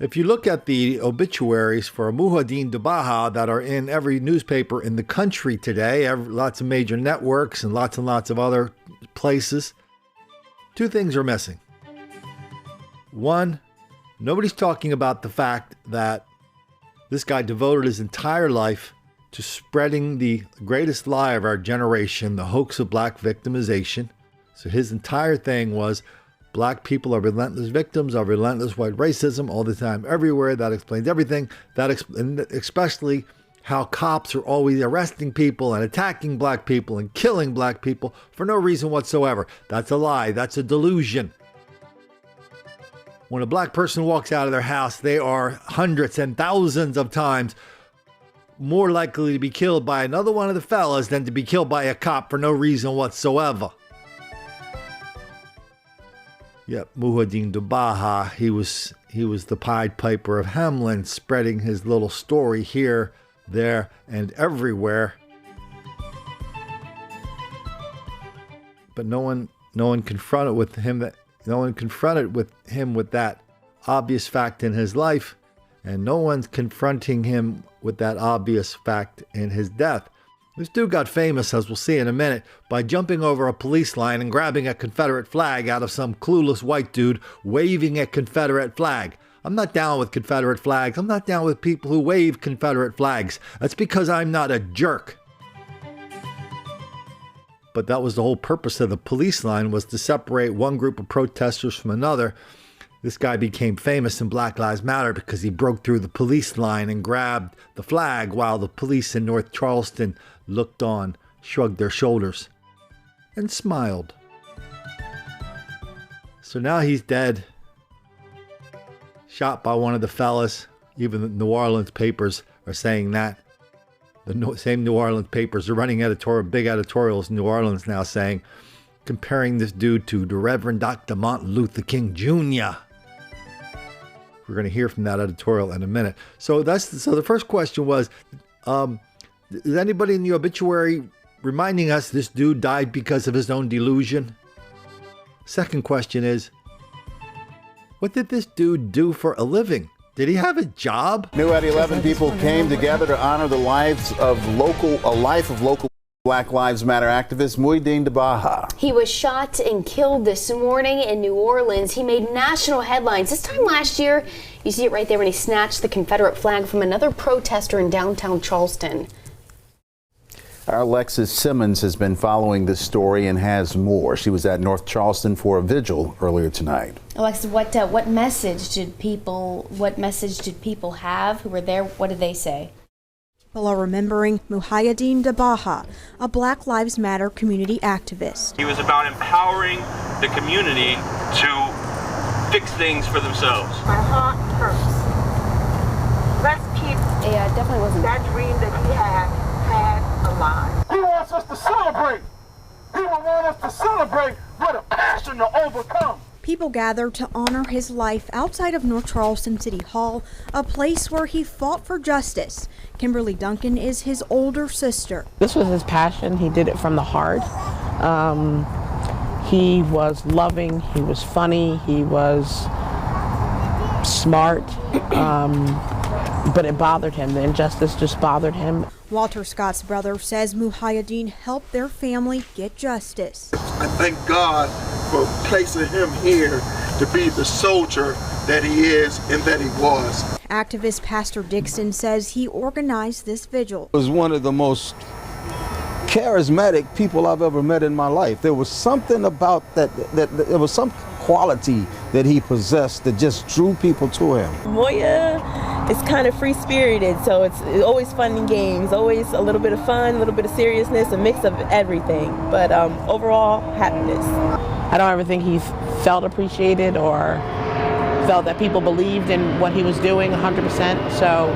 If you look at the obituaries for Muhyiddin Dabaha that are in every newspaper in the country today, lots of major networks and lots of other places, two things are missing. One, nobody's talking about the fact that this guy devoted his entire life to spreading the greatest lie of our generation, the hoax of black victimization. So his entire thing was black people are relentless victims of relentless white racism all the time, everywhere. That explains everything. And especially how cops are always arresting people and attacking black people and killing black people for no reason whatsoever. That's a lie. That's a delusion. When a black person walks out of their house, they are hundreds and thousands of times more likely to be killed by another one of the fellas than to be killed by a cop for no reason whatsoever. Yep, Muhyiddin Dabaha, he was the Pied Piper of Hamelin, spreading his little story here, there, and everywhere. But no one confronted him with that obvious fact in his life, and no one's confronting him with that obvious fact in his death. This dude got famous, as we'll see in a minute, by jumping over a police line and grabbing a Confederate flag out of some clueless white dude waving a Confederate flag. I'm not down with Confederate flags. I'm not down with people who wave Confederate flags. That's because I'm not a jerk. But that was the whole purpose of the police line, was to separate one group of protesters from another. This guy became famous in Black Lives Matter because he broke through the police line and grabbed the flag while the police in North Charleston looked on, shrugged their shoulders, and smiled. So now he's dead, shot by one of the fellas. Even the New Orleans papers are saying that. The same New Orleans papers are running big editorials in New Orleans now saying, comparing this dude to the Reverend Dr. Martin Luther King Jr. We're going to hear from that editorial in a minute. So the first question was, is anybody in the obituary reminding us this dude died because of his own delusion? Second question is, what did this dude do for a living? Did he have a job? New at 11 people came together to honor the life of local Black Lives Matter activist Muhyiddin Dabaha. He was shot and killed this morning in New Orleans. He made national headlines. This time last year, you see it right there when he snatched the Confederate flag from another protester in downtown Charleston. Our Alexis Simmons has been following this story and has more. She was at North Charleston for a vigil earlier tonight. Alexis, what message did people have who were there? What did they say? People are remembering Muhyiddin Dabaha, a Black Lives Matter community activist. He was about empowering the community to fix things for themselves. My heart hurts. Let's keep definitely wasn't that dream that he had alive. He wants us to celebrate. He will want us to celebrate with a passion to overcome. People gathered to honor his life outside of North Charleston City Hall, a place where he fought for justice. Kimberly Duncan is his older sister. This was his passion. He did it from the heart. He was loving, he was funny, he was smart, but it bothered him. The injustice just bothered him. Walter Scott's brother says Muhyiddin helped their family get justice. I thank God for placing him here to be the soldier that he is and that he was. Activist Pastor Dixon says he organized this vigil. It was one of the most charismatic people I've ever met in my life. There was something about that there was some quality that he possessed that just drew people to him. Moya is kind of free-spirited, so it's always fun and games, always a little bit of fun, a little bit of seriousness, a mix of everything, but overall happiness. I don't ever think he felt appreciated or felt that people believed in what he was doing 100%, so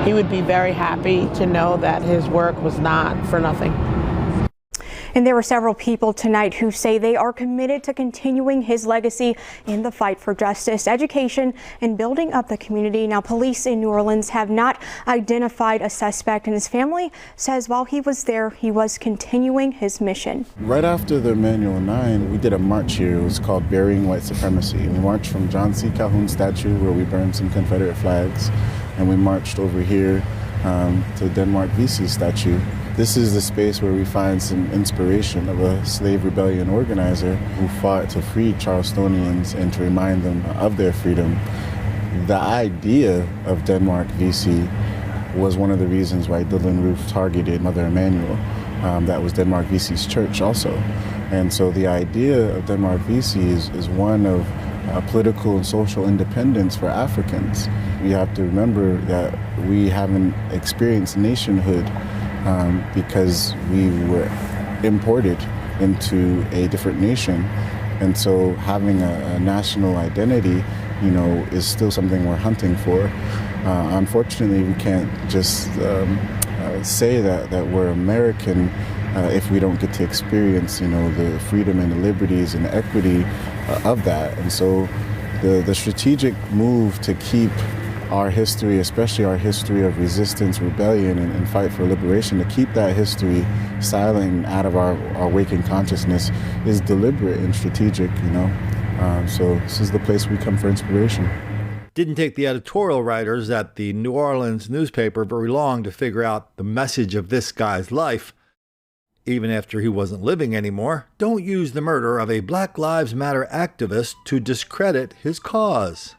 he would be very happy to know that his work was not for nothing. And there were several people tonight who say they are committed to continuing his legacy in the fight for justice, education, and building up the community. Now, police in New Orleans have not identified a suspect, and his family says while he was there, he was continuing his mission. Right after the Manual 9, we did a march here. It was called Burying White Supremacy. We marched from John C. Calhoun's statue, where we burned some Confederate flags, and we marched over here to Denmark Vesey's statue. This is the space where we find some inspiration of a slave rebellion organizer who fought to free Charlestonians and to remind them of their freedom. The idea of Denmark Vesey was one of the reasons why Dylan Roof targeted Mother Emanuel. That was Denmark Vesey's church also. And so the idea of Denmark Vesey is one of political and social independence for Africans. We have to remember that we haven't experienced nationhood because we were imported into a different nation. And so having a national identity, is still something we're hunting for. Unfortunately, we can't just say that we're American if we don't get to experience, the freedom and the liberties and the equity of that. And so the strategic move to keep our history, especially our history of resistance, rebellion, and fight for liberation, to keep that history silent and out of our waking consciousness is deliberate and strategic, So this is the place we come for inspiration. Didn't take the editorial writers at the New Orleans newspaper very long to figure out the message of this guy's life. Even after he wasn't living anymore, don't use the murder of a Black Lives Matter activist to discredit his cause.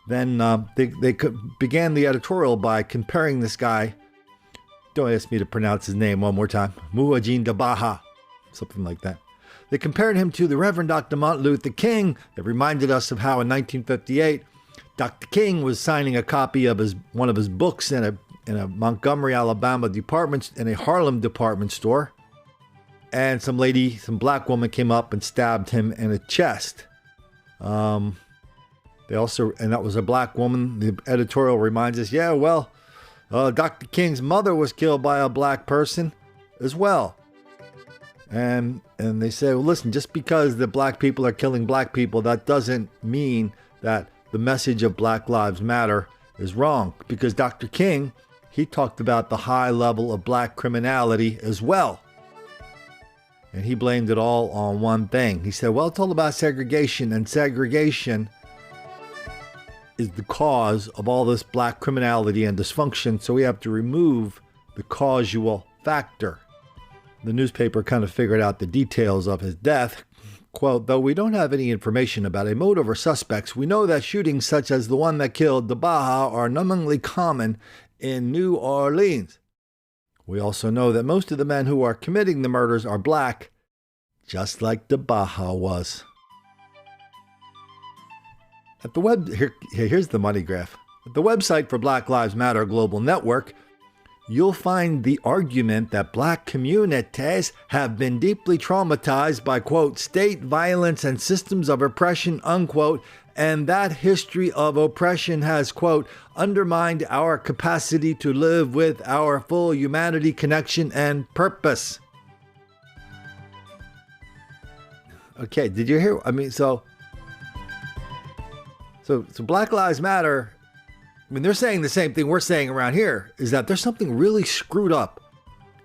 Then they began the editorial by comparing this guy, don't ask me to pronounce his name one more time, Muhajin Dabaha, something like that. They compared him to the Reverend Dr. Martin Luther King. That reminded us of how in 1958, Dr. King was signing a copy of one of his books in a Montgomery, Alabama in a Harlem department store. And some black woman came up and stabbed him in the chest. And that was a black woman. The editorial reminds us, Dr. King's mother was killed by a black person as well. And they say, well, listen, just because the black people are killing black people, that doesn't mean that the message of Black Lives Matter is wrong. Because Dr. King, he talked about the high level of black criminality as well. And he blamed it all on one thing. He said, well, it's all about segregation, and segregation is the cause of all this black criminality and dysfunction, so we have to remove the causal factor. The newspaper kind of figured out the details of his death. Quote, though we don't have any information about a motive or suspects, we know that shootings such as the one that killed Dabaha are numbingly common in New Orleans. We also know that most of the men who are committing the murders are black, just like Dabaha was. At the here's the money graph. At the website for Black Lives Matter Global Network, you'll find the argument that black communities have been deeply traumatized by, quote, state violence and systems of oppression, unquote, and that history of oppression has, quote, undermined our capacity to live with our full humanity, connection, and purpose. Okay, did you hear? So Black Lives Matter, they're saying the same thing we're saying around here, is that there's something really screwed up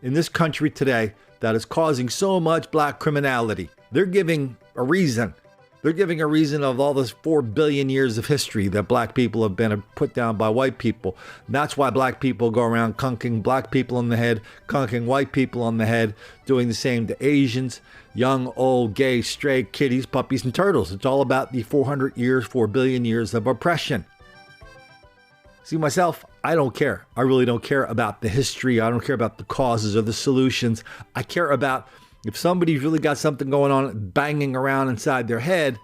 in this country today that is causing so much black criminality. They're giving a reason. They're giving a reason of all this 4 billion years of history that black people have been put down by white people. And that's why black people go around conking black people on the head, conking white people on the head, doing the same to Asians, young, old, gay, straight, kitties, puppies, and turtles. It's all about the 4 billion years of oppression. See, myself, I don't care. I really don't care about the history. I don't care about the causes or the solutions. I care about if somebody's really got something going on banging around inside their head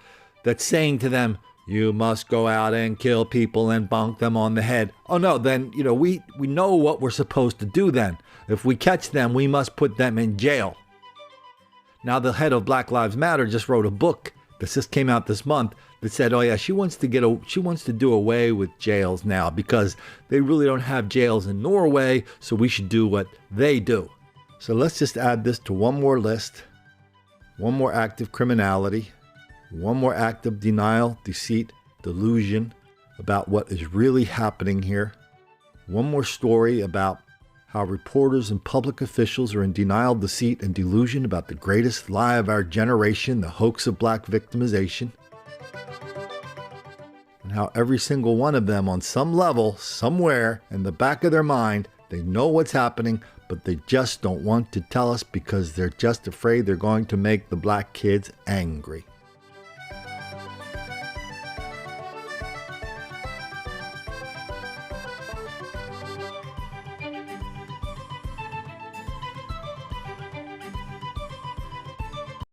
that's saying to them, you must go out and kill people and bonk them on the head. Oh no, then, we know what we're supposed to do then. If we catch them, we must put them in jail. Now, the head of Black Lives Matter just wrote a book that just came out this month that said, oh yeah, she wants to do away with jails now because they really don't have jails in Norway, so we should do what they do. So let's just add this to one more list, one more act of criminality, one more act of denial, deceit, delusion about what is really happening here. One more story about how reporters and public officials are in denial, deceit, and delusion about the greatest lie of our generation, the hoax of black victimization. And how every single one of them on some level, somewhere in the back of their mind, they know what's happening, but they just don't want to tell us because they're just afraid they're going to make the black kids angry.